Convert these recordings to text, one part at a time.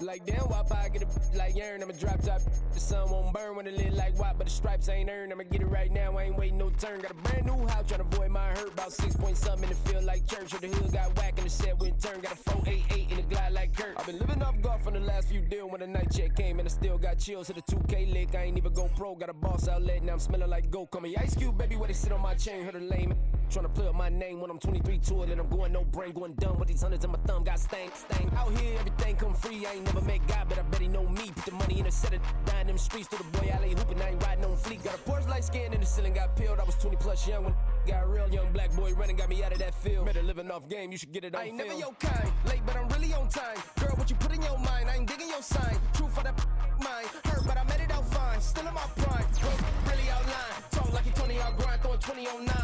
Like damn, why I get a like urn? I'ma drop top. The sun won't burn when it lit like what, but the stripes ain't earned. I'ma get it right now, I ain't waiting no turn. Got a brand new house, tryna avoid my hurt. About 6 point something in the field like church. Or the hood got whack and the set went turn. Got a 488 in the glide like Kurt. I've been living off golf on the last few deals. When the night check came and I still got chills. To the 2K lick, I ain't even go pro. Got a boss outlet, now I'm smelling like gold. Call me Ice Cube, baby, where they sit on my chain. Heard a lame tryna play up my name when I'm 23 to it. And I'm going no brain, going dumb with these hundreds in my thumb. Got stank. Out here, everything come free. I ain't never met God, but I bet he know me. Put the money in a set of dying them streets. To the boy alley hooping, I ain't riding on fleek. Got a Porsche light skin in the ceiling, got peeled. I was 20 plus young when got real young black boy running, got me out of that field. Better living off game, you should get it on film. I ain't never your kind, late but I'm really on time. Girl, what you put in your mind, I ain't digging your sign. True for that mind, hurt but I made it out fine. Still in my prime, bro, really outline. Talk like you Tony out grind, throwing 20 on 9.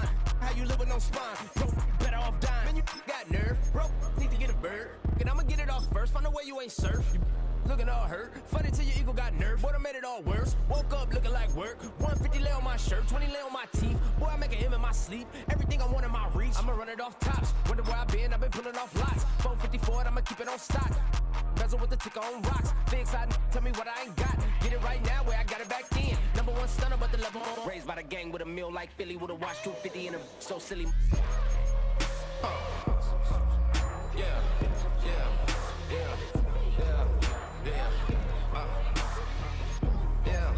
How you live with no spine, bro, better off dying. Man, you got nerve, bro, need to get a bird. And I'ma get it off first, find a way you ain't surf. You looking all hurt, funny till your ego got nerve. Boy, I made it all worse, woke up looking like work. 150 lay on my shirt, 20 lay on my teeth. Boy, I make an M in my sleep, everything I want in my reach. I'ma run it off tops, wonder where I been, I've been pulling off lots. 454, I'ma keep it on stock. Bezel with the ticker on rocks. Big side, tell me what I ain't got. Get it right now where I got it back then. Number one stunner, but the level on. Raised by the gang with a meal like Philly, with a watch 250 and a so silly. Yeah, yeah, yeah, yeah, yeah, yeah.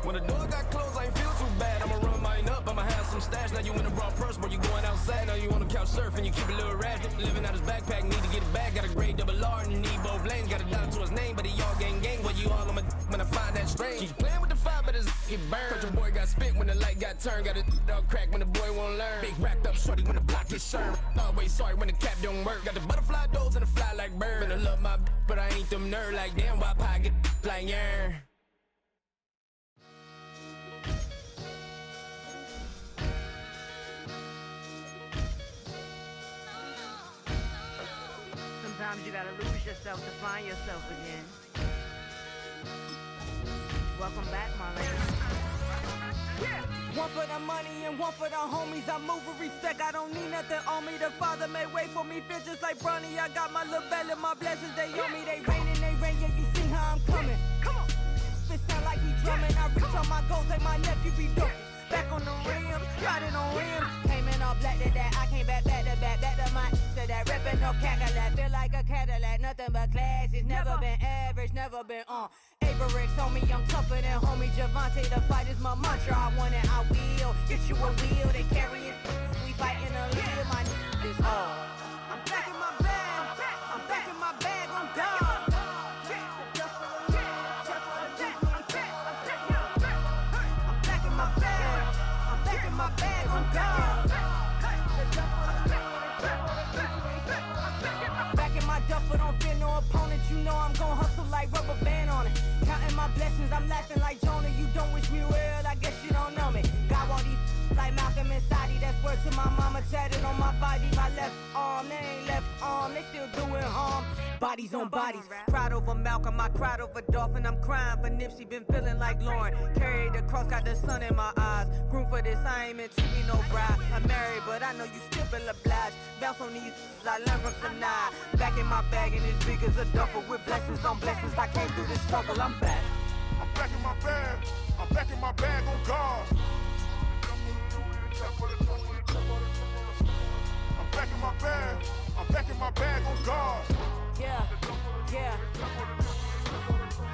When the door got closed, I ain't feel too bad. I'ma run mine up, I'ma have some stash. Now you in a raw purse, but you going outside. Now you on the couch surfing, you keep a little rash. Living out his backpack, need to get it back. Got a grade double R and you need both lanes. Got a dollar to his name, but he all gang. Well, you all on my when I find that strange. Keep playing with the fire, but his get burned. But your boy got spit when the light got turned. Got a dog crack when the boy won't learn. Big racked up shorty when the block gets served. Always sorry when the cap don't work. Got the butterfly doors and the fly like bird. And I love my but I ain't them nerd like damn. Why pie get like yarn? Sometimes you gotta lose yourself to find yourself again. Welcome back, my lady. Yeah. One for the money and one for the homies. I move with respect, I don't need nothing on me. The Father made way for me, feel just like Bronny. I got my little belly, my blessings, they on me. They rain and they rain, yeah, you see how I'm coming. Come on. It sound like we drumming. I reach on my goals like my nephew be dope. Back on the rim, riding on rims. Came in all black to that, I came back to back to my to that ripping off Cadillac. Feel like a Cadillac, nothing but class. It's never been average, never been on. Averix on me, I'm tougher than homie Javante. The fight is my mantra, I want it, I will. Get you a wheel, they carry it. We fighting a little, my is all. I'm back in my bag, I'm back in my bag, I'm done. My bag on God. Back in my duffel, don't fear no opponent. You know I'm gon' hustle like rubber band on it. Counting my blessings, I'm laughing like Jonah. You don't wish me well, I guess you don't know me. Got all these like Malcolm and Sadie. That's word to my mama tatted on my body. My left arm, they ain't left arm, they still doing harm. Bodies on bodies, cried over Malcolm, I cried over Dolphin. I'm crying for Nipsey, been feeling like Lauren. Carried the cross, got the sun in my eyes. Groom for this, I ain't meant to be no bride. I'm married, but I know you still feel obliged. Bounce on these, I learned from Sanaa. Back in my bag and as big as a duffel. With blessings on blessings, I came through the struggle, I'm back. I'm back in my bag, I'm back in my bag on God. I'm back in my bag, I'm back in my bag on God. Yeah, yeah.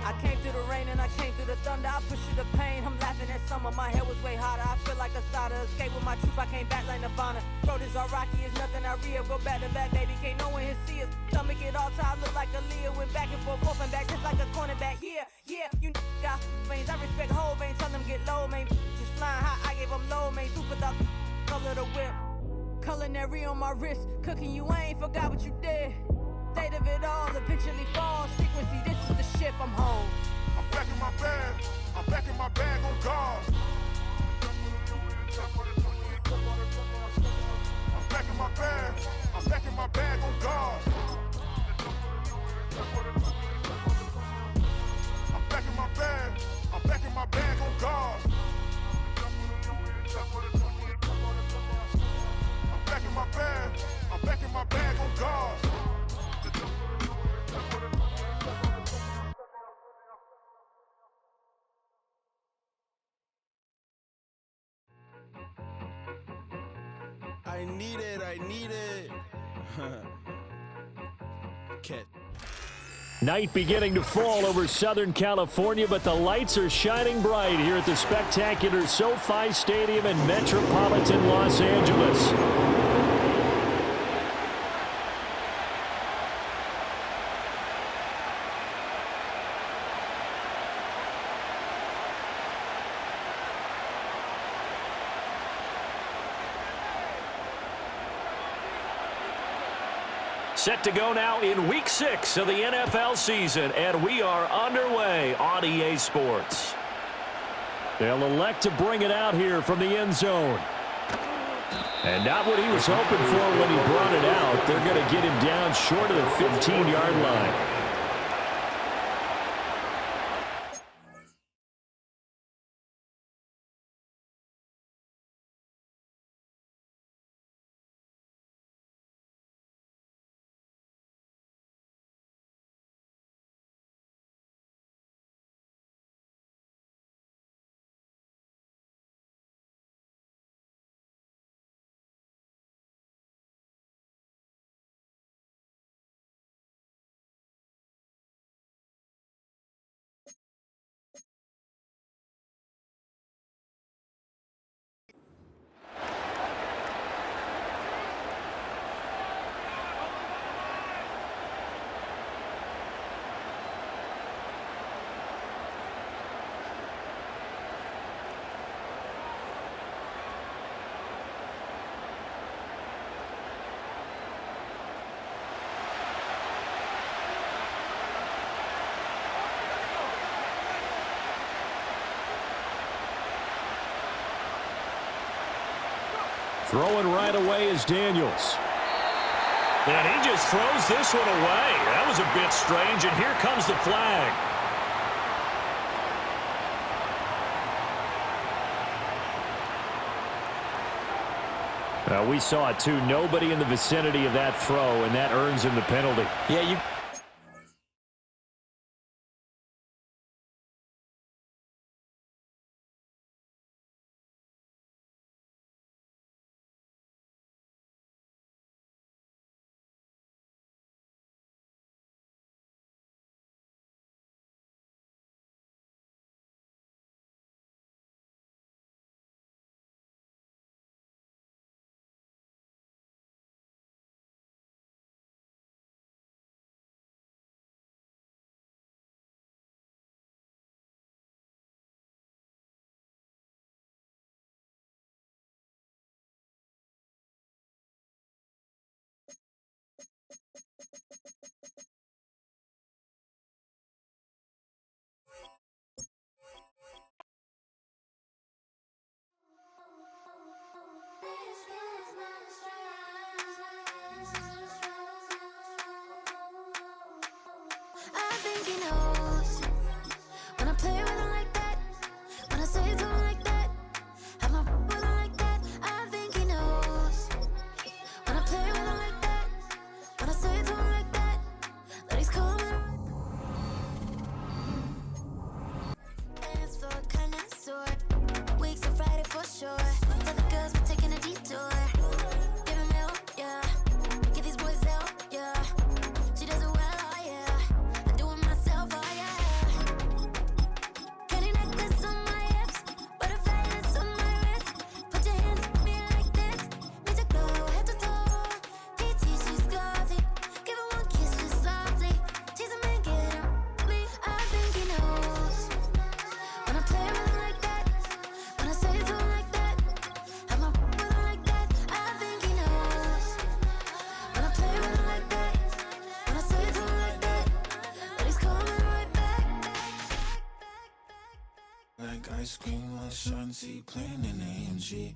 I came through the rain and I came through the thunder. I pushed through the pain, I'm laughing at summer. My hair was way hotter, I feel like a starter. Escape with my truth, I came back like Nirvana. Throat is all rocky, it's nothing I real. Go back to back, baby, can't no one here see us. Stomach get all tired, look like a Leah. Went back and forth and back, just like a cornerback. Yeah, yeah, you got veins, I respect whole veins. Tell them get low, man. Just flying high, I gave them low, man. Super the color the whip. Color culinary on my wrist. Cooking, you ain't forgot what you did. State of it all, eventually falls. Frequency, this is the ship, I'm home. I'm packing my bag. I'm packing my bag on guard. I'm packing my bag. I'm packing my bag on guard. I'm packing my bag. I'm packing my bag on guard. I'm packing my bag. I'm packing my bag on guard. I need it. Kid. Night beginning to fall over Southern California, but the lights are shining bright here at the spectacular SoFi Stadium in metropolitan Los Angeles. Set to go now in Week 6 of the NFL season, and we are underway on EA Sports. They'll elect to bring it out here from the end zone. And not what he was hoping for when he brought it out. They're going to get him down short of the 15-yard line. Throwing right away is Daniels. And he just throws this one away. That was a bit strange, and here comes the flag. We saw it too. Nobody in the vicinity of that throw, and that earns him the penalty. Yeah, you GMC playing in the AMG.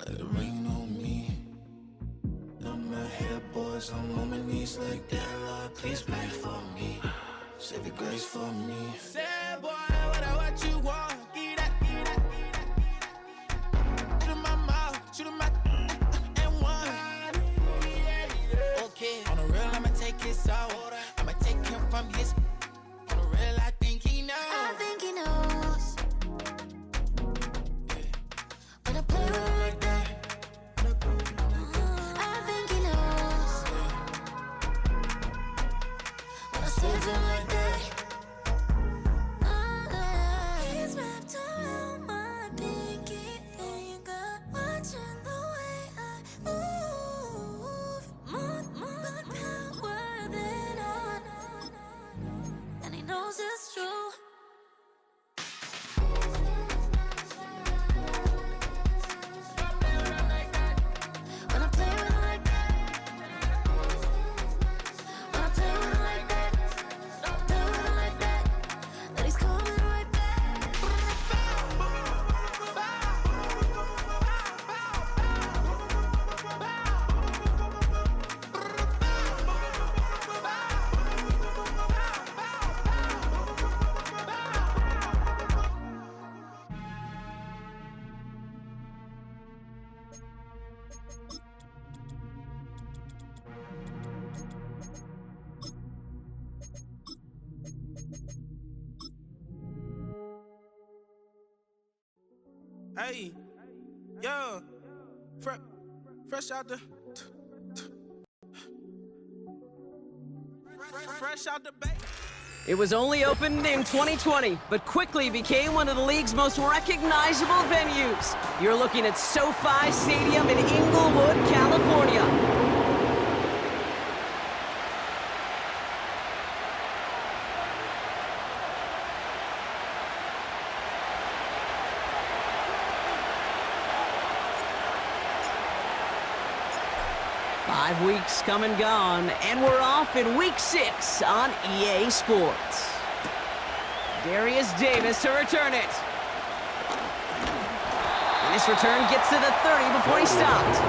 Let it rain on me. On my head, boys, I'm on my knees like that. Lord, please pray for me. Save your grace for me. Say, boy, what you want? Get that. Shoot in my mouth, shoot in my and one. Okay, on the real, I'ma take his out. I'ma take him from his. On the real, I think he knows. I think he knows. When I play with him like that. I think he knows. When I say to him like that. He's wrapped around my pinky finger, watching the way I move. More power than on. And he knows it's true. When I play with him like that. When I play with him like that. Play with him like that. Then he's coming right back. Hey, yo, fresh out the, fresh out the bay. It was only opened in 2020, but quickly became one of the league's most recognizable venues. You're looking at SoFi Stadium in Inglewood, California. Five weeks come and gone, and we're off in Week 6 on EA Sports. Darius Davis to return it. And this return gets to the 30 before he stopped.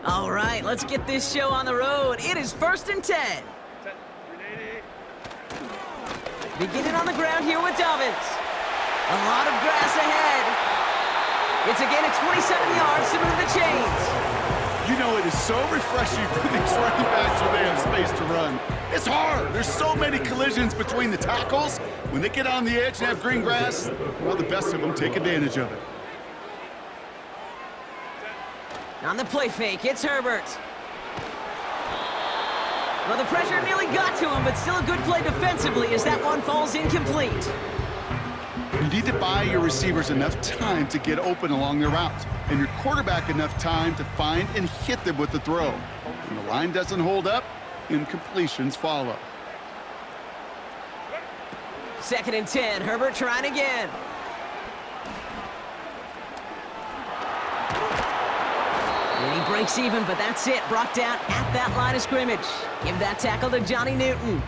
All right, let's get this show on the road. It is 1st and 10. Beginning on the ground here with Dobbins. A lot of grass ahead. It's again at 27 yards to move the chains. You know, it is so refreshing for these running backs when they have space to run. It's hard. There's so many collisions between the tackles. When they get on the edge and have green grass, well, the best of them take advantage of it. On the play fake, it's Herbert. Well, the pressure nearly got to him, but still a good play defensively as that one falls incomplete. You need to buy your receivers enough time to get open along their routes, and your quarterback enough time to find and hit them with the throw. When the line doesn't hold up, incompletions follow. 2nd and 10, Herbert trying again. And he breaks even, but that's it. Brought down at that line of scrimmage. Give that tackle to Johnny Newton.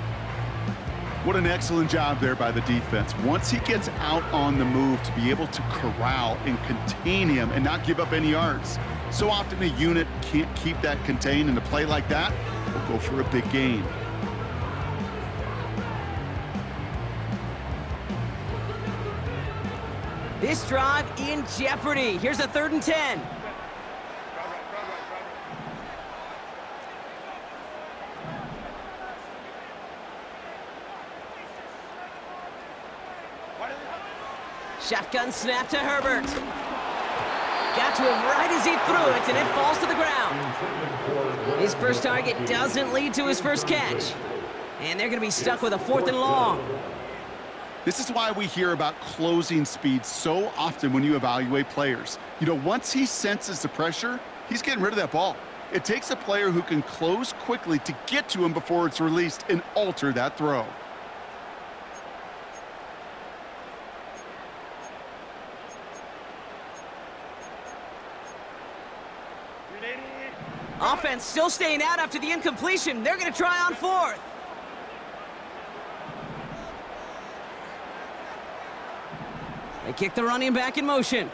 What an excellent job there by the defense. Once he gets out on the move, to be able to corral and contain him and not give up any yards. So often a unit can't keep that contained, and a play like that will go for a big gain. This drive in jeopardy. Here's a 3rd and 10. Shotgun snap to Herbert. Got to him right as he threw it, and it falls to the ground. His first target doesn't lead to his first catch. And they're going to be stuck with a 4th and long. This is why we hear about closing speed so often when you evaluate players. You know, once he senses the pressure, he's getting rid of that ball. It takes a player who can close quickly to get to him before it's released and alter that throw. Offense still staying out after the incompletion. They're going to try on 4th. They kick the running back in motion.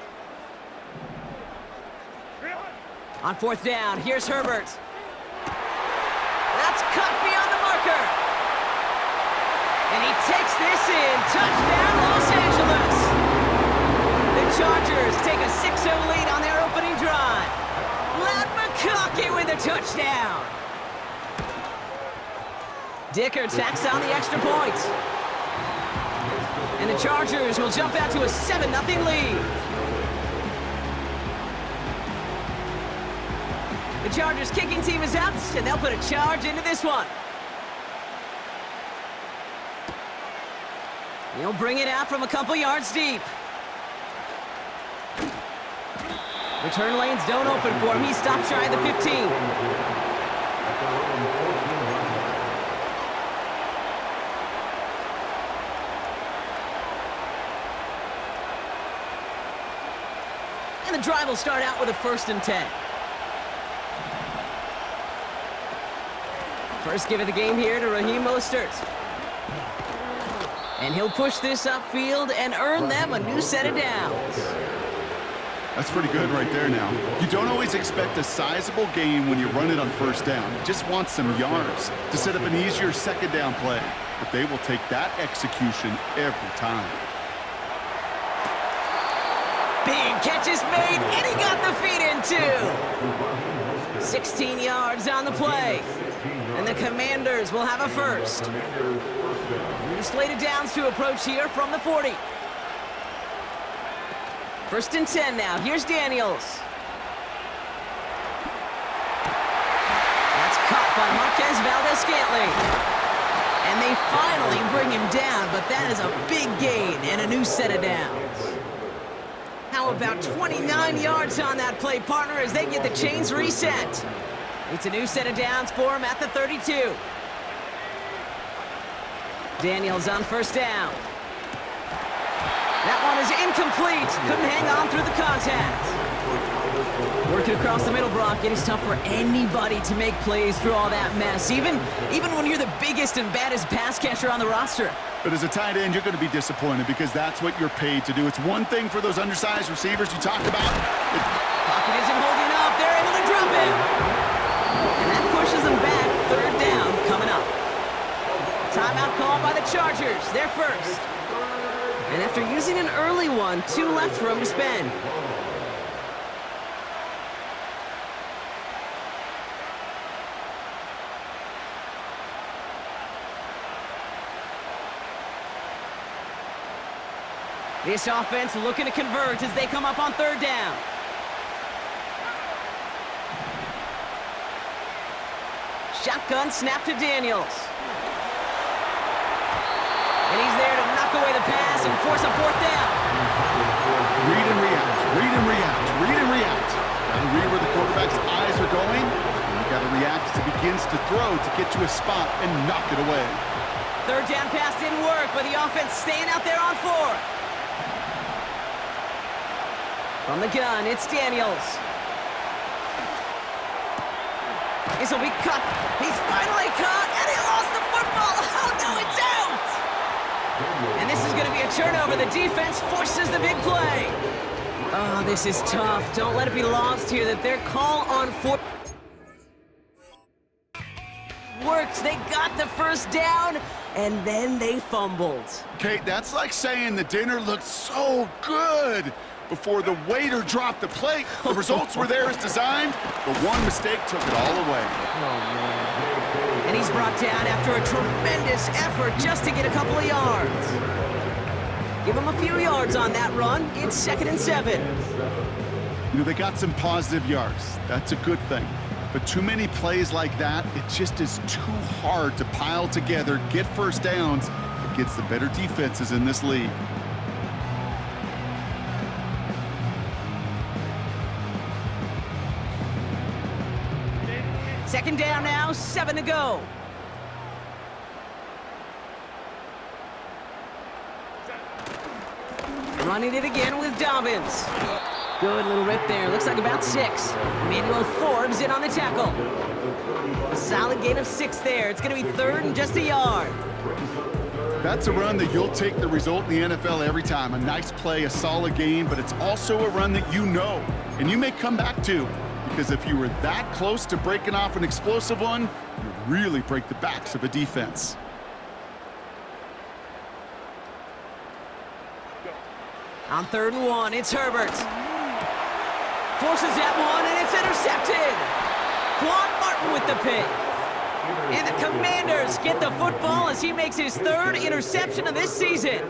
On 4th down, here's Herbert. That's cut beyond the marker. And he takes this in. Touchdown, Los Angeles. The Chargers take a 6-0 lead on their opening drive. Matt McConkey with a touchdown. Dicker tacks on the extra point. And the Chargers will jump out to a 7-0 lead. The Chargers kicking team is out, and they'll put a charge into this one. He'll bring it out from a couple yards deep. Return lanes don't open for him. He stops shy of the 15. And the drive will start out with a 1st and 10. First give of the game here to Raheem Mostert. And he'll push this upfield and earn them a new set of downs. That's pretty good right there now. You don't always expect a sizable gain when you run it on 1st down. You just want some yards to set up an easier 2nd down play. But they will take that execution every time. Big catch is made, and he got the feet in too. 16 yards on the play. And the Commanders will have a 1st. New slated downs to approach here from the 40. 1st and 10 now. Here's Daniels. That's caught by Marquez Valdes-Scantling. And they finally bring him down, but that is a big gain and a new set of downs. How about 29 yards on that play, partner, as they get the chains reset. It's a new set of downs for him at the 32. Daniels on 1st down. That one is incomplete. Couldn't hang on through the contact. Working across the middle, Brock. It is tough for anybody to make plays through all that mess, even when you're the biggest and baddest pass catcher on the roster. But as a tight end, you're going to be disappointed because that's what you're paid to do. It's one thing for those undersized receivers you talked about. Pocket isn't holding up. They're able to drop it. And that pushes them back. 3rd down coming up. Timeout called by the Chargers. They're 1st. And after using an early one, 2 left for him to spend. This offense looking to convert as they come up on 3rd down. Shotgun snap to Daniels. And he's there to knock away the pass and force a 4th down. Read and react, read and react, read and react. Got to read where the quarterback's eyes are going, and you got to react as he begins to throw to get to a spot and knock it away. 3rd down pass didn't work, but the offense staying out there on 4th. From the gun, it's Daniels. This will be cut. He's finally caught, and he lost the football. Oh, no, it's out! And this is going to be a turnover. The defense forces the big play. Oh, this is tough. Don't let it be lost here that their call on 4th. worked. They got the first down, and then they fumbled. Kate, that's like saying the dinner looked so good before the waiter dropped the plate. The results were there as designed, but one mistake took it all away. Oh, man. And he's brought down after a tremendous effort just to get a couple of yards. Give him a few yards on that run. It's 2nd and 7. You know, they got some positive yards. That's a good thing. But too many plays like that, it just is too hard to pile together, get first downs against the better defenses in this league. Second down now, 7 to go. Running it again with Dobbins. Good little rip there. Looks like about 6. Emmanuel Forbes in on the tackle. A solid gain of 6 there. It's going to be 3rd and just a yard. That's a run that you'll take the result in the NFL every time. A nice play, a solid gain, but it's also a run that you know and you may come back to, because if you were that close to breaking off an explosive one, you really break the backs of a defense. On 3rd and 1, it's Herbert. Forces that one, and it's intercepted. Quan Martin with the pick. And the Commanders get the football as he makes his 3rd interception of this season.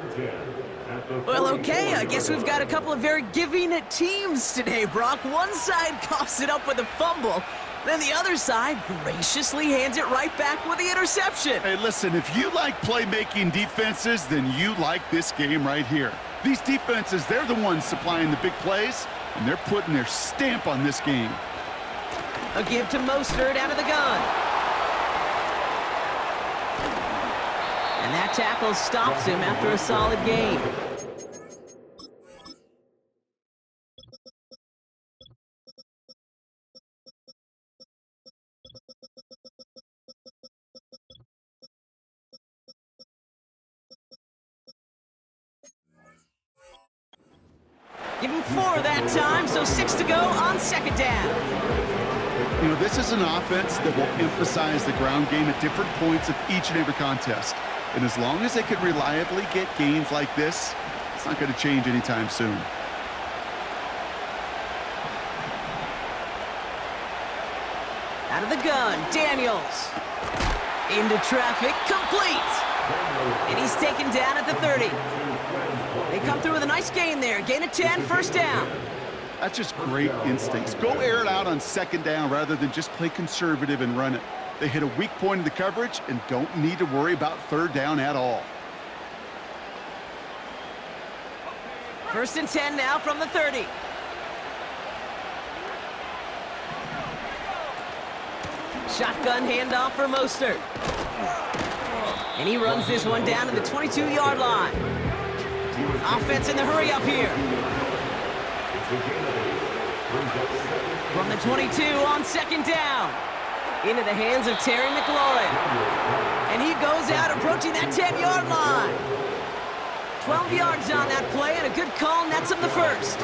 Well, okay, I guess we've got a couple of very giving teams today, Brock. One side coughs it up with a fumble, then the other side graciously hands it right back with the interception. Hey, listen, if you like playmaking defenses, then you like this game right here. These defenses, they're the ones supplying the big plays, and they're putting their stamp on this game. A give to Mostert out of the gun. And that tackle stops him after a solid gain. Give him 4 that time, so 6 to go on 2nd down. You know, this is an offense that will emphasize the ground game at different points of each and every contest. And as long as they can reliably get gains like this, it's not going to change anytime soon. Out of the gun, Daniels. Into traffic, complete. And he's taken down at the 30. They come through with a nice gain there. Gain of 10, 1st down. That's just great instincts. Go air it out on 2nd down rather than just play conservative and run it. They hit a weak point in the coverage and don't need to worry about 3rd down at all. 1st and 10 now from the 30. Shotgun handoff for Mostert. And he runs this one down to the 22-yard line. Offense in the hurry up here. From the 22 on 2nd down. Into the hands of Terry McLaurin. And he goes out approaching that 10-yard line. 12 yards on that play and a good call nets him the 1st.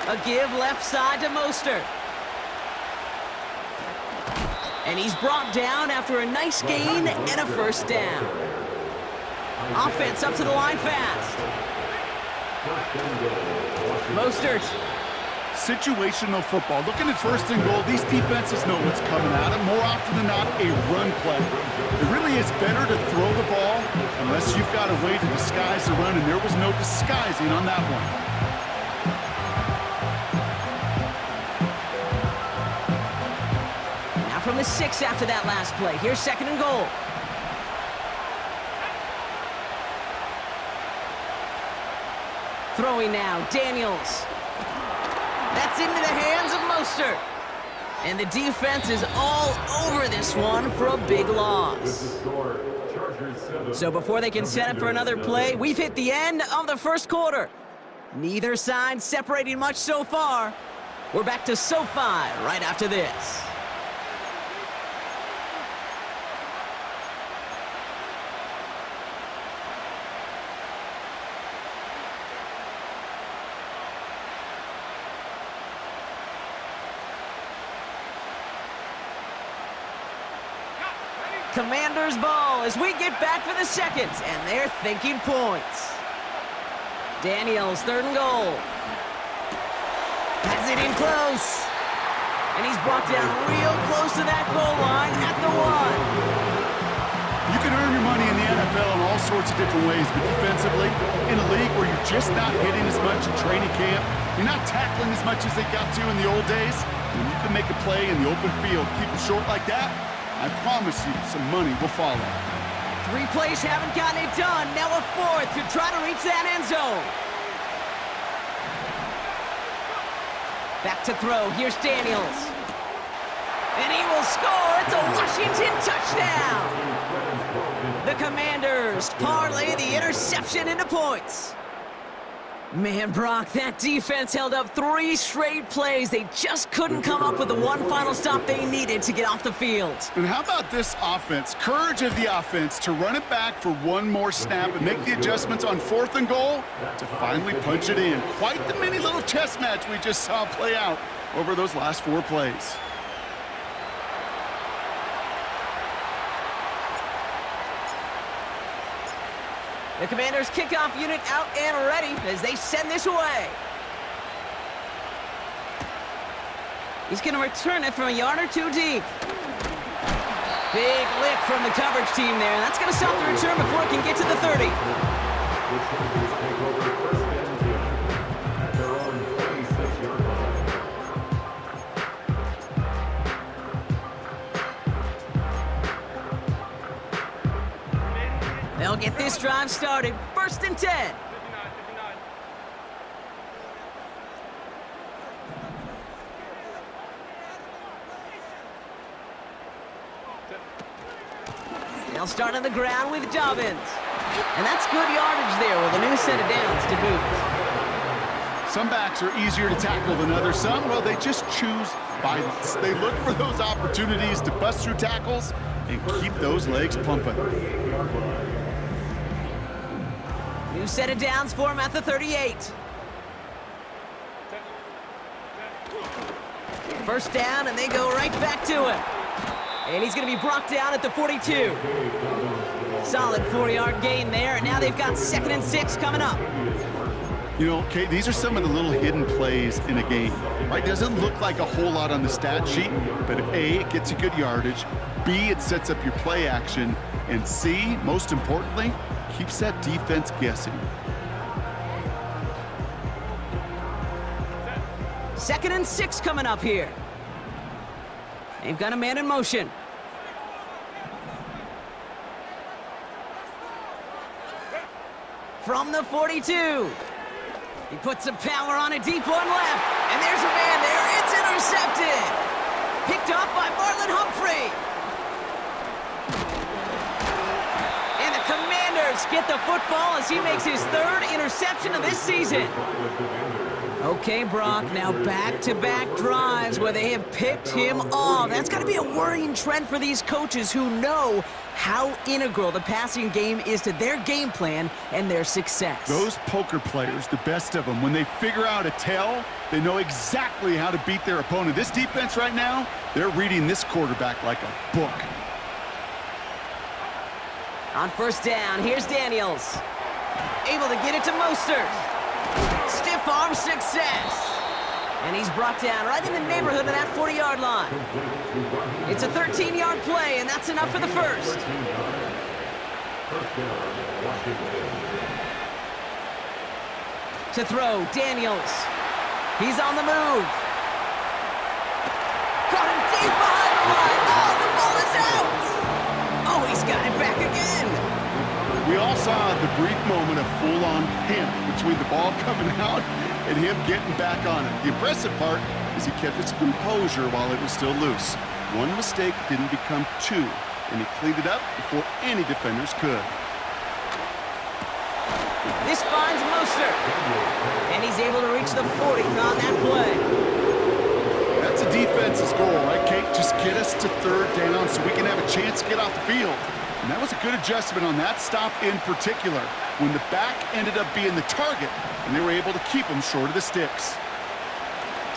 A give left side to Mostert. And he's brought down after a nice gain and a 1st down. Offense up to the line fast. Mostert. Situational football. Looking at 1st and goal, these defenses know what's coming at them. More often than not, a run play. It really is better to throw the ball unless you've got a way to disguise the run, and there was no disguising on that one. From the 6 after that last play. Here's 2nd and goal. Throwing now, Daniels. That's into the hands of Mostert. And the defense is all over this one for a big loss. So before they can set up for another play, we've hit the end of the 1st quarter. Neither side separating much so far. We're back to SoFi right after this. Commanders ball as we get back for the second, and they're thinking points. Daniels, 3rd and goal. Has it in close. And he's brought down real close to that goal line at the 1. You can earn your money in the NFL in all sorts of different ways, but defensively, in a league where you're just not hitting as much in training camp, you're not tackling as much as they got to in the old days, when you can make a play in the open field, keep it short like that, I promise you some money will follow. 3 plays haven't gotten it done. Now a 4th to try to reach that end zone. Back to throw. Here's Daniels. And he will score. It's a Washington touchdown. The Commanders parlay the interception into points. Man, Brock, that defense held up 3 straight plays. They just couldn't come up with the one final stop they needed to get off the field. And how about this offense? Courage of the offense to run it back for one more snap and make the adjustments on 4th and goal to finally punch it in. Quite the mini little chess match we just saw play out over those last 4 plays. The Commanders' kickoff unit out and ready as they send this away. He's going to return it from a yard or 2 deep. Big lick from the coverage team there. That's going to stop the return before it can get to the 30. They'll get this drive started. 1st and 10. They'll start on the ground with Dobbins. And that's good yardage there with a new set of downs to boot. Some backs are easier to tackle than others. Some, well, they just choose violence. They look for those opportunities to bust through tackles and keep those legs pumping. New set of downs for him at the 38. 1st down, and they go right back to him. And he's going to be brought down at the 42. Solid 4-yard gain there, and now they've got 2nd and 6 coming up. You know, Kate, these are some of the little hidden plays in a game, right? Doesn't look like a whole lot on the stat sheet, but A, it gets you good yardage, B, it sets up your play action, and C, most importantly, keeps that defense guessing. 2nd and 6 coming up here. They've got a man in motion. From the 42. He puts some power on a deep one left. And there's a man there. It's intercepted. Picked off by Marlon Humphrey. And the Commanders get the football as he makes his 3rd interception of this season. Okay, Brock, now back-to-back drives where they have picked him off. That's got to be a worrying trend for these coaches who know how integral the passing game is to their game plan and their success. Those poker players, the best of them, when they figure out a tell, they know exactly how to beat their opponent. This defense right now, they're reading this quarterback like a book. On 1st down, here's Daniels. Able to get it to Mostert. Stiff arm success. And he's brought down right in the neighborhood of that 40-yard line. It's a 13-yard play, and that's enough for the 1st. To throw, Daniels. He's on the move. Caught him deep behind the line. Oh, the ball is out. Oh, he's got it back again. We all saw the brief moment of full-on panic between the ball coming out and him getting back on it. The impressive part is he kept his composure while it was still loose. One mistake didn't become 2, and he cleaned it up before any defenders could. This finds Mostert, and he's able to reach the 40 on that play. That's a defense's goal, right, Kate? Just get us to 3rd down so we can have a chance to get off the field. And that was a good adjustment on that stop in particular, when the back ended up being the target, and they were able to keep him short of the sticks.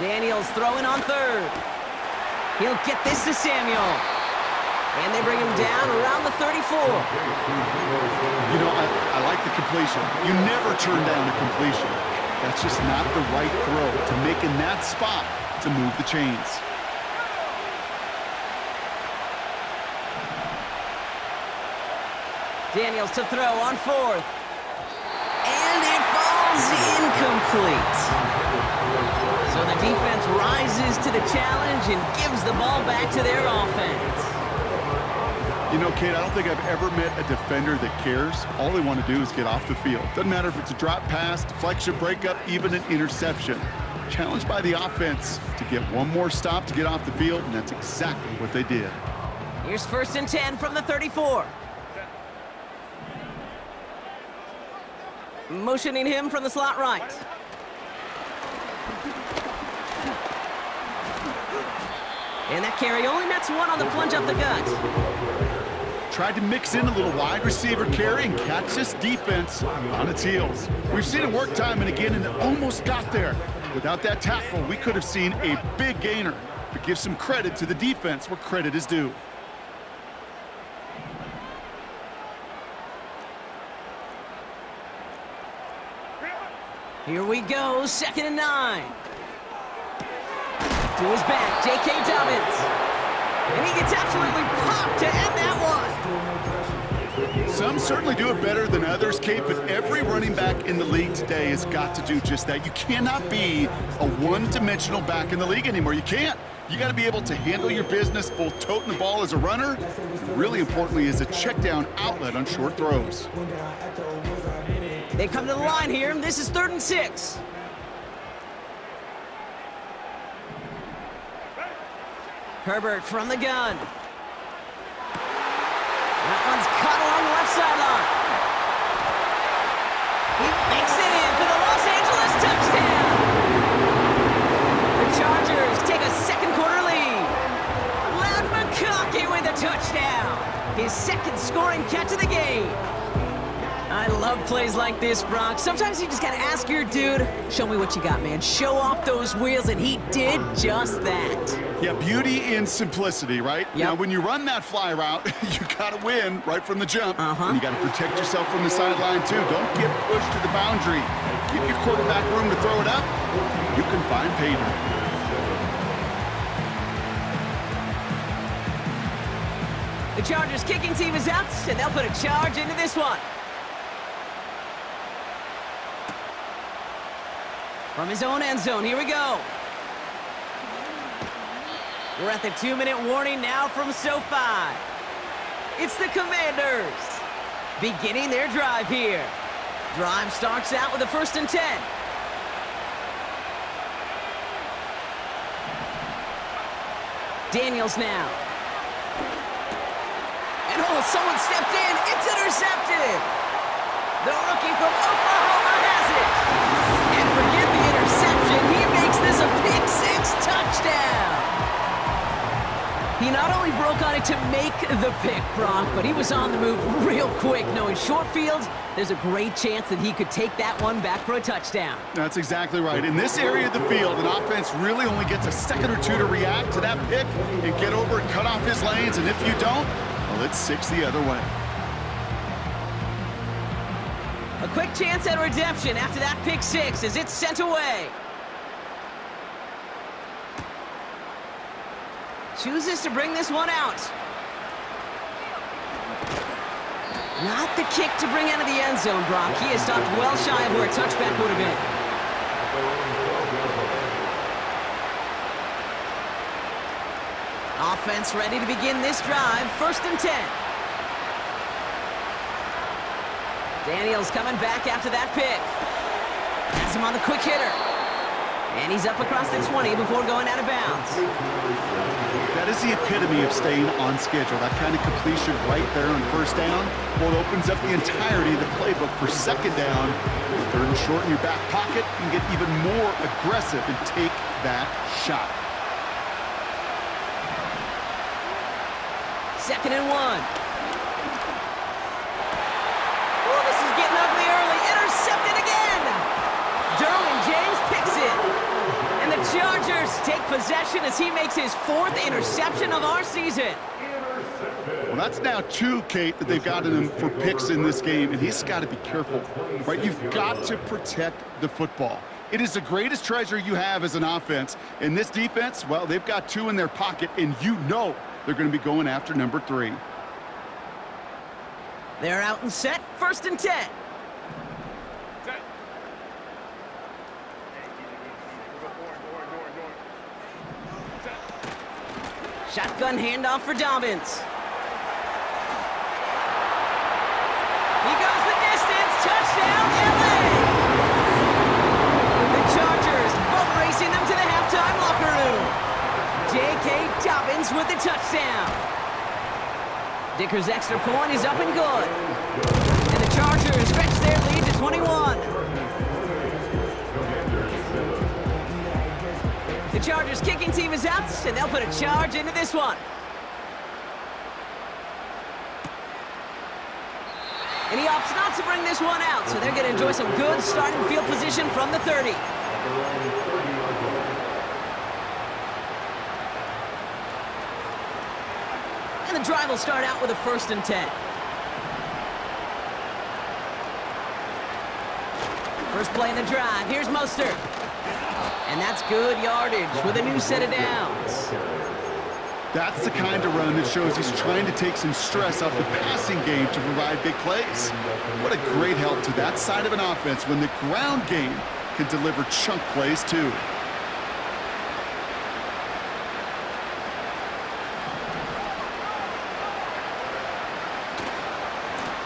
Daniels throwing on 3rd. He'll get this to Samuel. And they bring him down around the 34. You know, I like the completion. You never turn down a completion. That's just not the right throw to make in that spot to move the chains. Daniels to throw on 4th. And it falls incomplete. So the defense rises to the challenge and gives the ball back to their offense. You know, Kate, I don't think I've ever met a defender that cares. All they want to do is get off the field. Doesn't matter if it's a drop pass, deflection, breakup, even an interception. Challenged by the offense to get one more stop to get off the field, and that's exactly what they did. Here's 1st and 10 from the 34. Motioning him from the slot right. And that carry only nets 1 on the plunge up the gut. Tried to mix in a little wide receiver carry and catch this defense on its heels. We've seen it work time and again, and it almost got there. Without that tackle, we could have seen a big gainer. But give some credit to the defense where credit is due. Here we go, 2nd and 9. To his back, J.K. Dobbins. And he gets absolutely popped to end that one. Some certainly do it better than others, Kate, but every running back in the league today has got to do just that. You cannot be a one-dimensional back in the league anymore. You can't. You got to be able to handle your business, both toting the ball as a runner, and really importantly as a check-down outlet on short throws. They come to the line here, and this is 3rd and 6. Herbert from the gun. That one's caught along the left sideline. He makes it in for the Los Angeles touchdown. The Chargers take a second-quarter lead. Loud McConkey with a touchdown. His 2nd scoring catch of the game. I love plays like this, Brock. Sometimes you just gotta ask your dude, show me what you got, man. Show off those wheels, and he did just that. Yeah, beauty in simplicity, right? Yep. Now, when you run that fly route, you gotta win right from the jump. And you gotta protect yourself from the sideline, too. Don't get pushed to the boundary. Give your quarterback room to throw it up. You can find pay dirt. The Chargers kicking team is out, and they'll put a charge into this one. From his own end zone, here we go. We're at the 2-minute warning now from SoFi. It's the Commanders beginning their drive here. Drive starts out with a 1st and 10. Daniels now. And oh, someone stepped in. It's intercepted. The rookie from Oklahoma has it. And forget the interception. He makes this a pick-6 touchdown. He not only broke on it to make the pick, Brock, but he was on the move real quick, knowing short field, there's a great chance that he could take that one back for a touchdown. That's exactly right. In this area of the field, an offense really only gets a second or two to react to that pick and get over and cut off his lanes, and if you don't, well, it's 6 the other way. A quick chance at redemption after that pick-6 as it's sent away. Chooses to bring this one out. Not the kick to bring out of the end zone, Brock. He is stopped well shy of where a touchback would have been. Offense ready to begin this drive. 1st and 10. Daniels coming back after that pick. Has him on the quick hitter. And he's up across the 20 before going out of bounds. That is the epitome of staying on schedule. That kind of completion right there on 1st down. Well, it opens up the entirety of the playbook for 2nd down. 3rd and short in your back pocket. You can get even more aggressive and take that shot. 2nd and 1. Oh, this is getting ugly early. Intercepted again. Derwin James picks it. And the Chargers take possession as he makes his 4th interception of our season. Well, that's now 2, Kate, that they've gotten him for picks in this game, and he's got to be careful, right? You've got to protect the football. It is the greatest treasure you have as an offense. In this defense, well, they've got 2 in their pocket, and you know they're going to be going after number 3. They're out and set. 1st and 10. Shotgun handoff for Dobbins. He goes the distance. Touchdown, LA! The Chargers boat racing them to the halftime locker room. J.K. Dobbins with the touchdown. Dicker's extra point is up and good. And the Chargers stretch their lead to 21. The Chargers kicking team is out, and they'll put a charge into this one. And he opts not to bring this one out, so they're going to enjoy some good starting field position from the 30. And the drive will start out with a 1st and 10. First play in the drive. Here's Mostert. And that's good yardage with a new set of downs. That's the kind of run that shows he's trying to take some stress off the passing game to provide big plays. What a great help to that side of an offense when the ground game can deliver chunk plays too.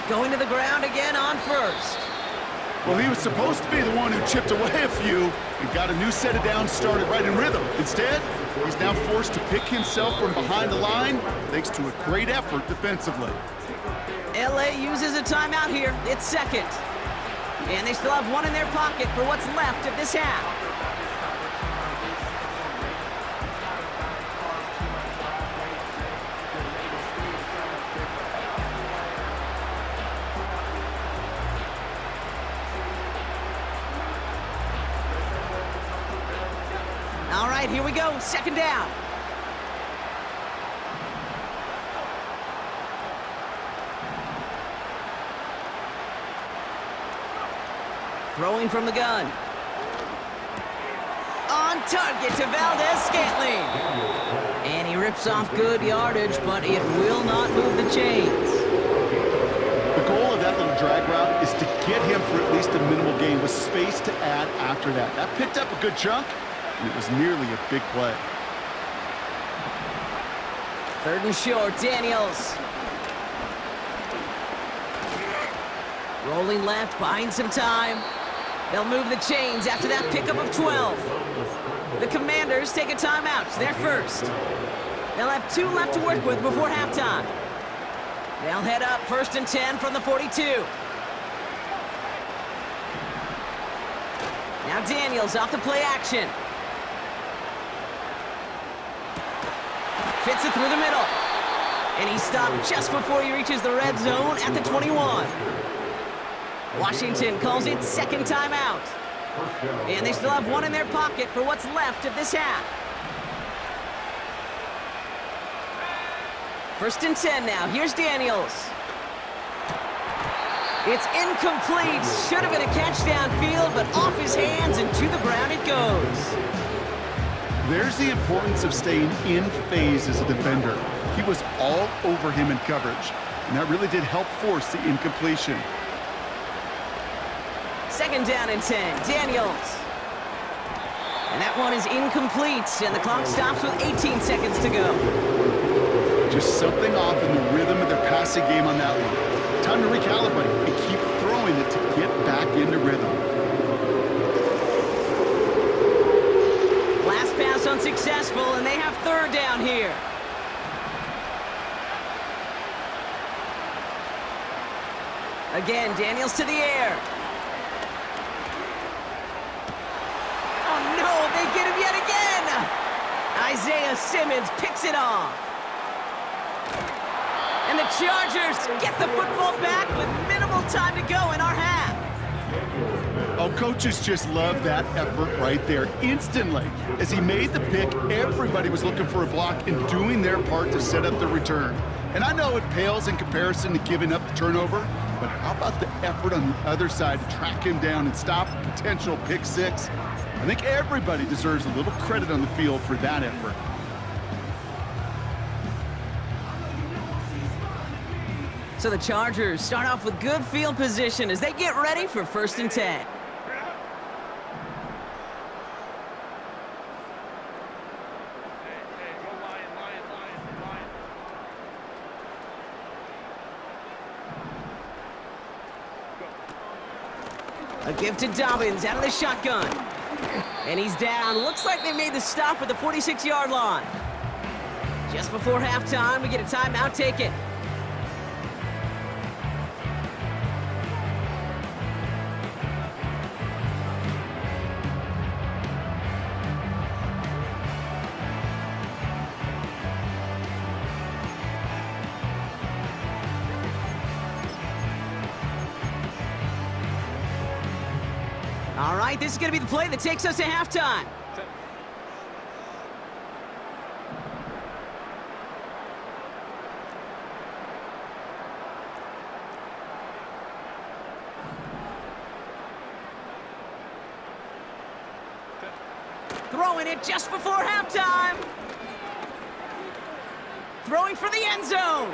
Going to the ground again on 1st. Well, he was supposed to be the one who chipped away a few and got a new set of downs started right in rhythm. Instead, he's now forced to pick himself from behind the line thanks to a great effort defensively. LA uses a timeout here. It's 2nd. And they still have 1 in their pocket for what's left of this half. All right, here we go. 2nd down. Throwing from the gun. On target to Valdez-Scantling. And he rips off good yardage, but it will not move the chains. The goal of that little drag route is to get him for at least a minimal gain with space to add after that. That picked up a good chunk. And it was nearly a big play. 3rd and short, Daniels. Rolling left, buying some time. They'll move the chains after that pickup of 12. The Commanders take a timeout. They're first. They'll have 2 left to work with before halftime. They'll head up 1st and 10 from the 42. Now Daniels off the play action. Fits it through the middle. And he stopped just before he reaches the red zone at the 21. Washington calls it 2nd timeout. And they still have 1 in their pocket for what's left of this half. 1st and 10 now. Here's Daniels. It's incomplete. Should have been a catch downfield, but off his hands and to the ground it goes. There's the importance of staying in phase as a defender. He was all over him in coverage, and that really did help force the incompletion. 2nd down and 10, Daniels. And that one is incomplete, and the clock stops with 18 seconds to go. Just something off in the rhythm of their passing game on that one. Time to recalibrate and keep throwing it to get back into rhythm. Last pass unsuccessful, and they have 3rd down here. Again, Daniels to the air. Oh no, they get him yet again! Isaiah Simmons picks it off. And the Chargers get the football back with minimal time to go in our half. Oh, coaches just love that effort right there. Instantly, as he made the pick, everybody was looking for a block and doing their part to set up the return. And I know it pales in comparison to giving up the turnover, but how about the effort on the other side to track him down and stop a potential pick six? I think everybody deserves a little credit on the field for that effort. So the Chargers start off with good field position as they get ready for 1st and 10. A give to Dobbins out of the shotgun. And he's down. Looks like they made the stop at the 46-yard line. Just before halftime, we get a timeout taken. All right, this is going to be the play that takes us to halftime. Throwing it just before halftime. Throwing for the end zone.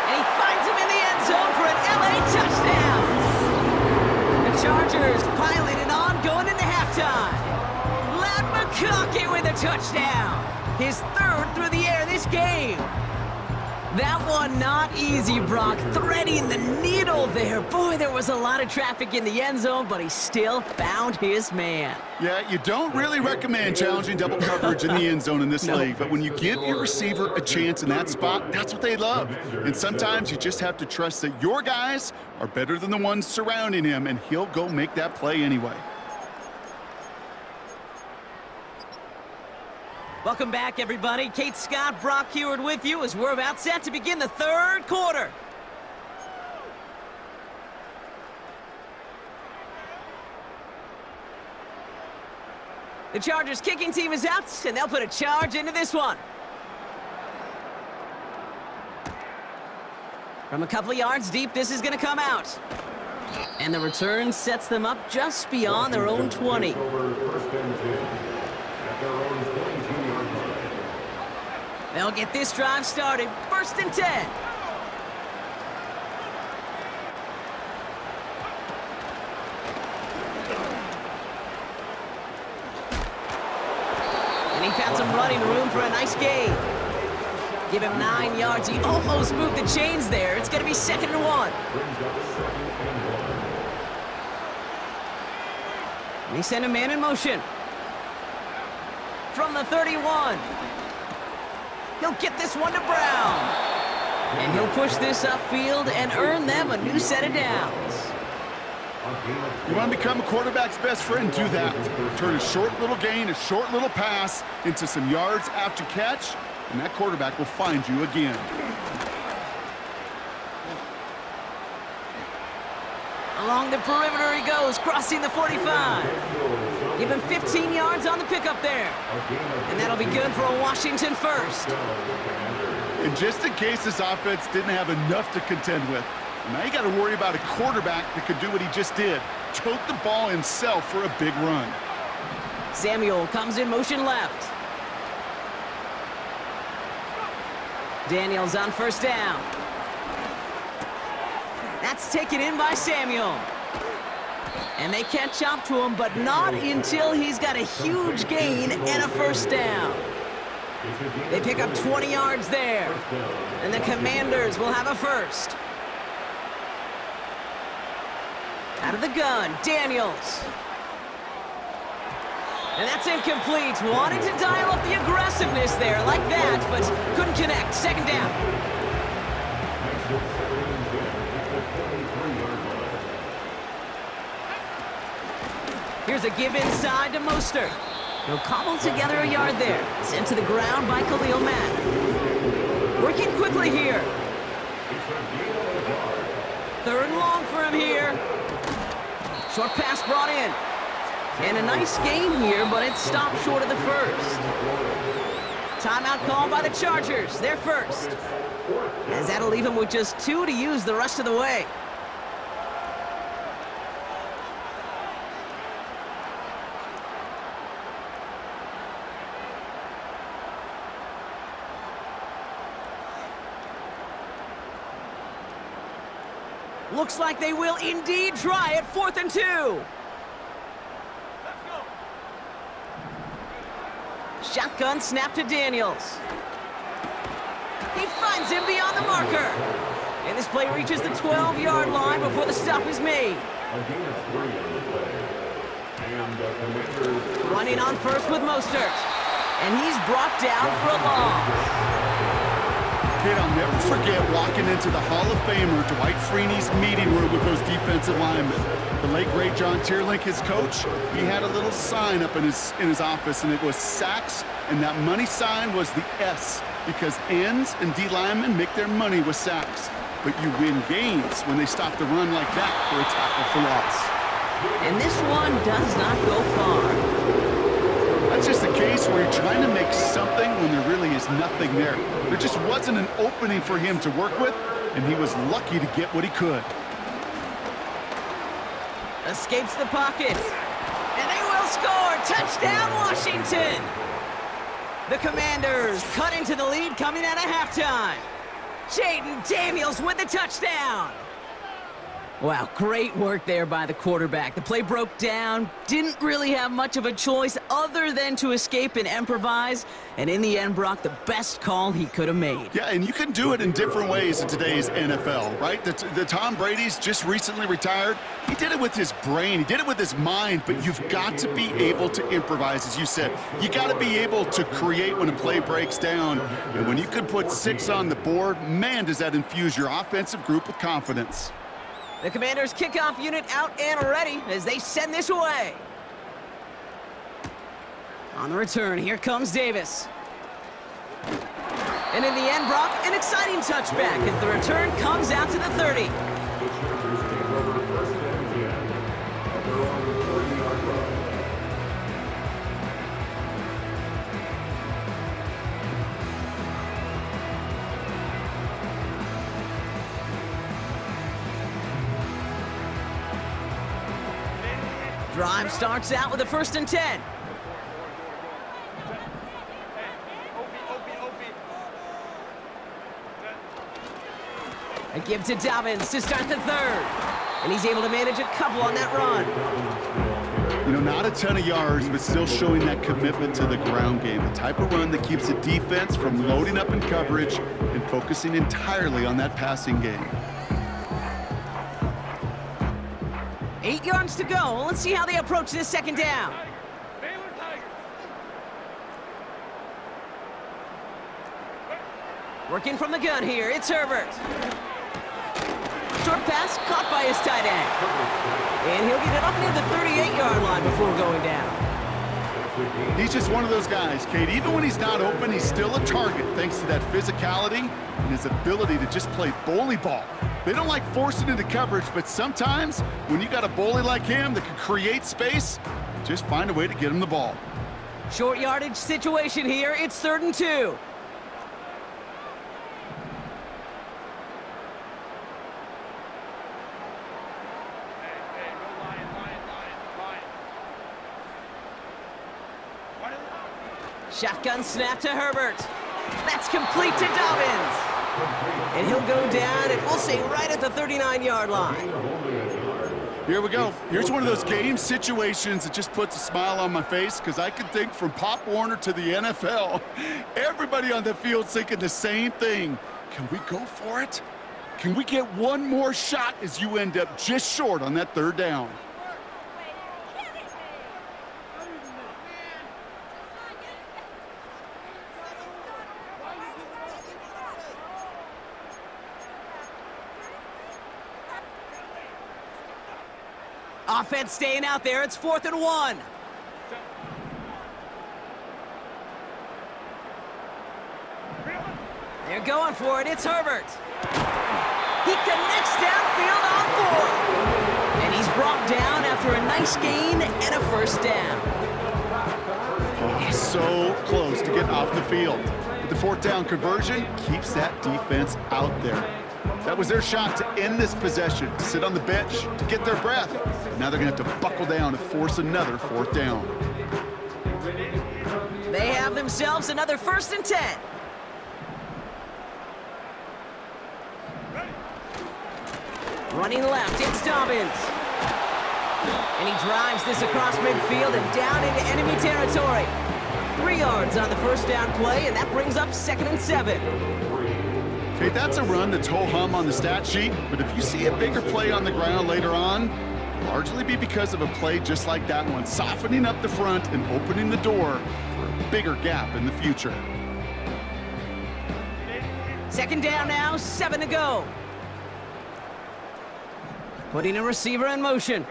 And he finds him in the end zone for an LA touchdown. The Chargers piling it on going into halftime. Ladd McConkey with a touchdown. His 3rd through the air this game. That one not easy, Brock. Threading the needle there. Boy, there was a lot of traffic in the end zone, but he still found his man. Yeah, you don't really recommend challenging double coverage in the end zone in this league, but when you give your receiver a chance in that spot, that's what they love. And sometimes you just have to trust that your guys are better than the ones surrounding him, and he'll go make that play anyway. Welcome back, everybody. Kate Scott, Brock Huard with you as we're about set to begin the 3rd quarter. The Chargers kicking team is out, and they'll put a charge into this one. From a couple of yards deep, this is going to come out. And the return sets them up just beyond their own 20. They'll get this drive started. 1st and 10. And he found some running room for a nice gain. Give him 9 yards. He almost moved the chains there. It's going to be 2nd and 1. And he sent a man in motion. From the 31. He'll get this one to Brown. And he'll push this upfield and earn them a new set of downs. You want to become a quarterback's best friend? Do that. Turn a short little gain, a short little pass into some yards after catch, and that quarterback will find you again. Along the perimeter he goes, crossing the 45. Give him 15 yards on the pickup there. And that'll be good for a Washington 1st. And just in case this offense didn't have enough to contend with, now you got to worry about a quarterback that could do what he just did. Tote the ball himself for a big run. Samuel comes in motion left. Daniels on 1st down. That's taken in by Samuel. And they catch up to him, but not until he's got a huge gain and a 1st down. They pick up 20 yards there. And the Commanders will have a 1st. Out of the gun, Daniels. And that's incomplete. Wanted to dial up the aggressiveness there like that, but couldn't connect. 2nd down. Here's a give inside to Mostert. He'll cobble together a yard there. Sent to the ground by Khalil Mack. Working quickly here. 3rd and long for him here. Short pass brought in. And a nice gain here, but it stopped short of the first. Timeout called by the Chargers. They're first. As that'll leave them with just 2 to use the rest of the way. Looks like they will indeed try it. 4th and 2. Shotgun snap to Daniels. He finds him beyond the marker. And this play reaches the 12-yard line before the stop is made. Running on first with Mostert. And he's brought down for a loss. Kid, I'll never forget walking into the Hall of Famer Dwight Freeney's meeting room with those defensive linemen. The late, great John Tierlink, his coach, he had a little sign up in his office, and it was sacks, and that money sign was the S, because ends and D linemen make their money with sacks. But you win games when they stop the run like that for a tackle for loss. And this one does not go far. That's just a case where you're trying to make something when there really is nothing there. There just wasn't an opening for him to work with, and he was lucky to get what he could. Escapes the pocket. And they will score. Touchdown, Washington. The Commanders cut into the lead coming out of halftime. Jaden Daniels with the touchdown. Wow, great work there by the quarterback. The play broke down, didn't really have much of a choice other than to escape and improvise, and in the end, Brock, the best call he could have made. Yeah, and you can do it in different ways in today's NFL, right? The Tom Brady's just recently retired. He did it with his brain. He did it with his mind, but you've got to be able to improvise, as you said. You got to be able to create when a play breaks down, and when you can put 6 on the board, man, does that infuse your offensive group with confidence. The Commanders' kickoff unit out and ready as they send this away. On the return, here comes Davis. And in the end, Brock, an exciting touchback as the return comes out to the 30. Drive starts out with a 1st and 10. A give to Dobbins to start the 3rd. And he's able to manage a couple on that run. You know, not a ton of yards, but still showing that commitment to the ground game. The type of run that keeps the defense from loading up in coverage and focusing entirely on that passing game. 8 yards to go. Let's see how they approach this 2nd down. Working from the gun here, it's Herbert. Short pass caught by his tight end. And he'll get it up near the 38-yard line before going down. He's just one of those guys, Kate. Even when he's not open, he's still a target thanks to that physicality and his ability to just play bully ball. They don't like forcing into coverage, but sometimes when you got a bully like him that can create space, just find a way to get him the ball. Short yardage situation here. It's 3rd and 2. Shotgun snap to Herbert. That's complete to Dobbins. And he'll go down, and we'll say right at the 39-yard line. Here we go. Here's one of those game situations that just puts a smile on my face, because I can think from Pop Warner to the NFL, everybody on the field thinking the same thing. Can we go for it? Can we get one more shot as you end up just short on that 3rd down? Offense staying out there. It's 4th and 1. They're going for it. It's Herbert. He connects downfield on 4. And he's brought down after after a nice gain and a first down. Oh, so close to getting off the field. But the fourth down conversion keeps that defense out there. That was their shot to end this possession, to sit on the bench, to get their breath. Now they're going to have to buckle down and force another fourth down. They have themselves another 1st and 10. Running left, it's Dobbins. And he drives this across midfield and down into enemy territory. 3 yards on the first down play, and that brings up 2nd and 7. Okay, that's a run that's ho-hum on the stat sheet, but if you see a bigger play on the ground later on, it'll largely be because of a play just like that one, softening up the front and opening the door for a bigger gap in the future. 2nd down now, 7 to go. Putting a receiver in motion.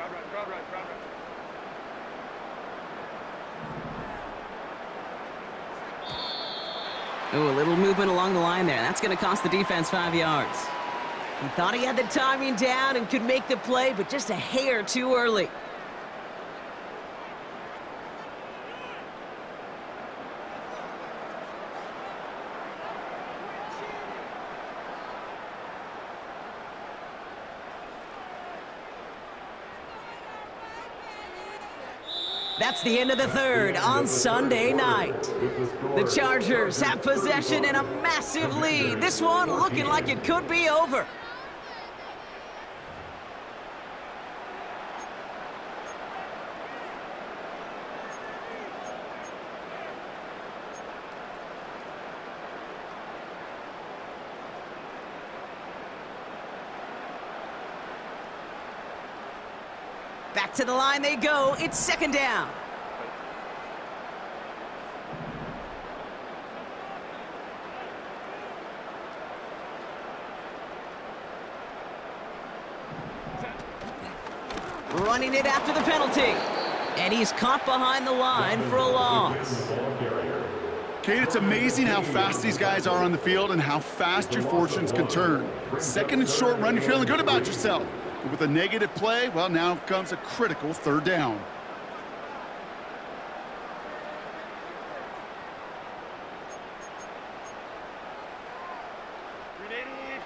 Ooh, a little movement along the line there. That's going to cost the defense 5 yards. He thought he had the timing down and could make the play, but just a hair too early. That's the end of the 3rd on Sunday night. The Chargers have possession and a massive lead. This one looking like it could be over. Back to the line they go. It's 2nd down. Running it after the penalty. And he's caught behind the line for a loss. Kate, it's amazing how fast these guys are on the field and how fast your fortunes can turn. 2nd and short run, you're feeling good about yourself. But with a negative play, well, now comes a critical 3rd down.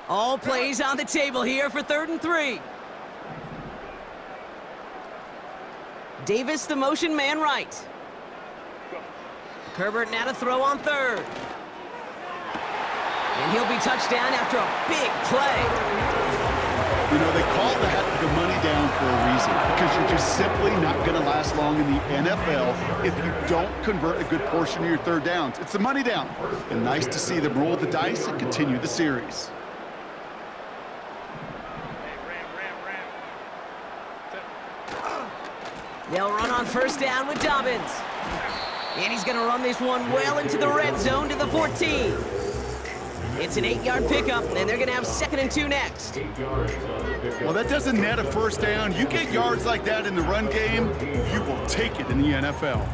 All plays on the table here for 3rd and 3. Davis, the motion man right. Herbert now to throw on 3rd. And he'll be touched down after a big play. You know, they call that the money down for a reason, because you're just simply not going to last long in the NFL if you don't convert a good portion of your 3rd downs. It's the money down. And nice to see them roll the dice and continue the series. They'll run on 1st down with Dobbins. And he's going to run this one well into the red zone to the 14. It's an 8-yard pickup, and they're going to have 2nd and 2 next. Well, that doesn't net a first down. You get yards like that in the run game, you will take it in the NFL.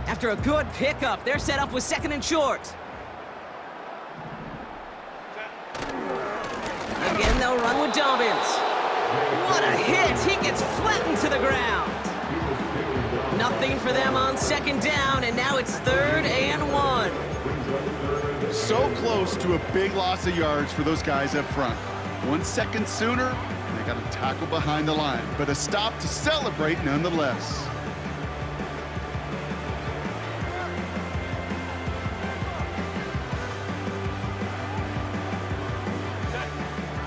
After a good pickup, they're set up with 2nd and short. Again, they'll run with Dobbins. What a hit! He gets flattened to the ground. Nothing for them on 2nd down, and now it's 3rd and 1. So close to a big loss of yards for those guys up front. 1 second sooner, and they got a tackle behind the line, but a stop to celebrate nonetheless.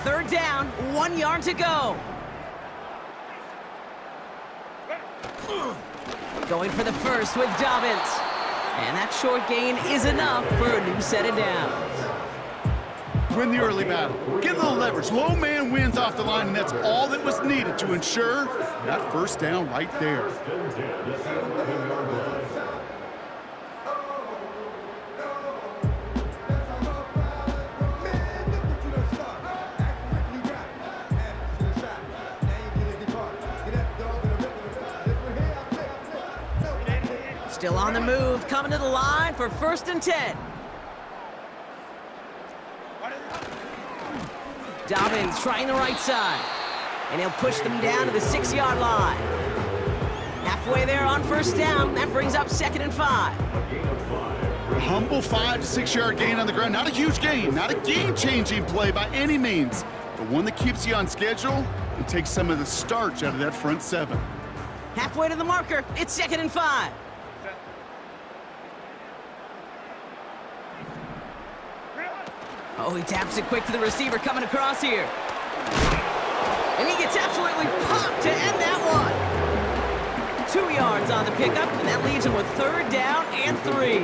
Third down, 1 yard to go. Going for the first with Dobbins. And that short gain is enough for a new set of downs. Win the early battle. Get a little leverage. Low man wins off the line, and that's all that was needed to ensure that first down right there. Still on the move, coming to the line for 1st and 10. Dobbins trying the right side. And he'll push them down to the 6-yard line. Halfway there on 1st down. That brings up 2nd and 5. A humble 5 to 6 yard gain on the ground. Not a huge gain, not a game-changing play by any means, but one that keeps you on schedule and takes some of the starch out of that front 7. Halfway to the marker. It's 2nd and 5. Oh, he taps it quick to the receiver coming across here. And he gets absolutely popped to end that one. 2 yards on the pickup, and that leaves him with 3rd down and 3.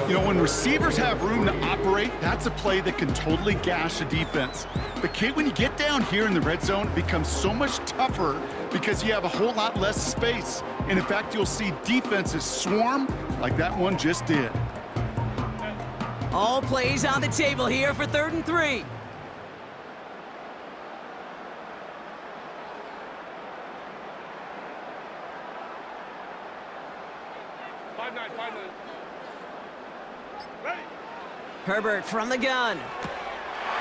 You know, when receivers have room to operate, that's a play that can totally gash a defense. But Kate, when you get down here in the red zone, it becomes so much tougher because you have a whole lot less space. And in fact, you'll see defenses swarm like that one just did. All plays on the table here for 3rd and 3. Herbert from the gun.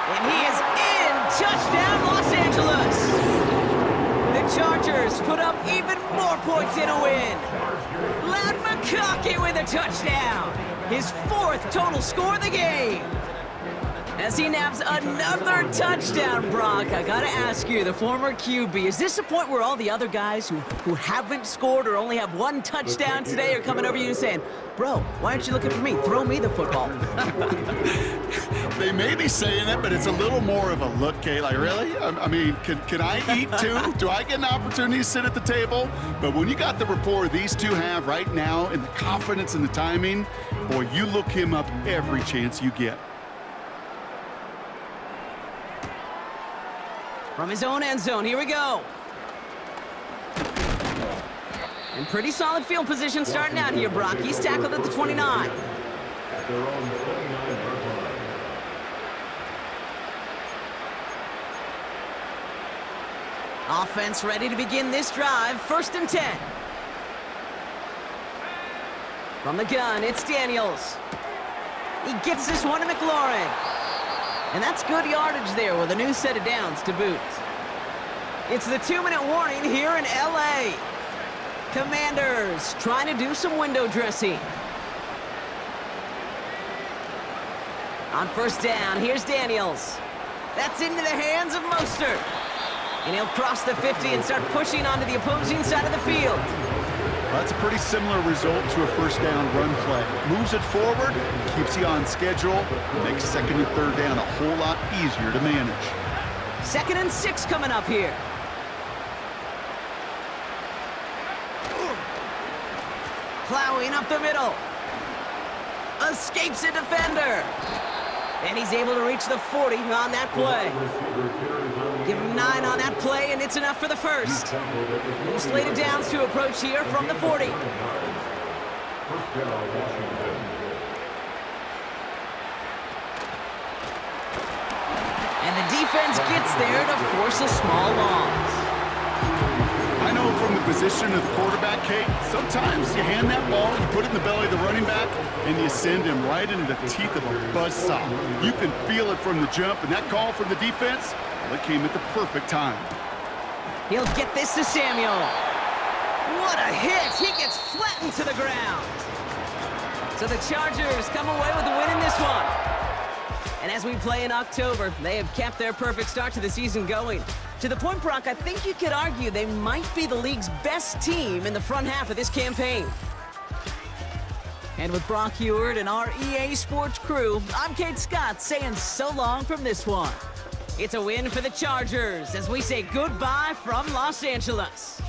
And he is in. Touchdown, Los Angeles. The Chargers put up even more points in a win. Ladd McConkey with a touchdown. His 4th total score of the game. As he naps another touchdown, Brock, I gotta ask you, the former QB, is this a point where all the other guys who haven't scored or only have 1 touchdown today are coming over you and saying, bro, why aren't you looking for me? Throw me the football. They may be saying it, but it's a little more of a look, Kate. Like, really? I mean, can I eat too? Do I get an opportunity to sit at the table? But when you got the rapport these two have right now and the confidence and the timing, boy, you look him up every chance you get. From his own end zone, here we go. And pretty solid field position starting out here, Brock. He's tackled at the 29. Offense ready to begin this drive. 1st and 10. From the gun, it's Daniels. He gets this one to McLaurin. And that's good yardage there with a new set of downs to boot. It's the 2-minute warning here in LA. Commanders trying to do some window dressing. On 1st down, here's Daniels. That's into the hands of Mostert. And he'll cross the 50 and start pushing onto the opposing side of the field. Well, that's a pretty similar result to a 1st down run play. Moves it forward, keeps you on schedule, makes 2nd and 3rd down a whole lot easier to manage. 2nd and 6 coming up here. Plowing up the middle. Escapes a defender. And he's able to reach the 40 on that play. Give him 9 on that play, and it's enough for the 1st. New slated downs to approach here from the 40. And the defense gets there to force a small loss. I know from the position of the quarterback, Kate, sometimes you hand that ball, you put it in the belly of the running back, and you send him right into the teeth of a buzzsaw. You can feel it from the jump, and that call from the defense, well, it came at the perfect time. He'll get this to Samuel. What a hit! He gets flattened to the ground. So the Chargers come away with the win in this one. And as we play in October, they have kept their perfect start to the season going. To the point, Brock, I think you could argue they might be the league's best team in the front half of this campaign. And with Brock Huard and our EA Sports crew, I'm Kate Scott saying so long from this one. It's a win for the Chargers as we say goodbye from Los Angeles.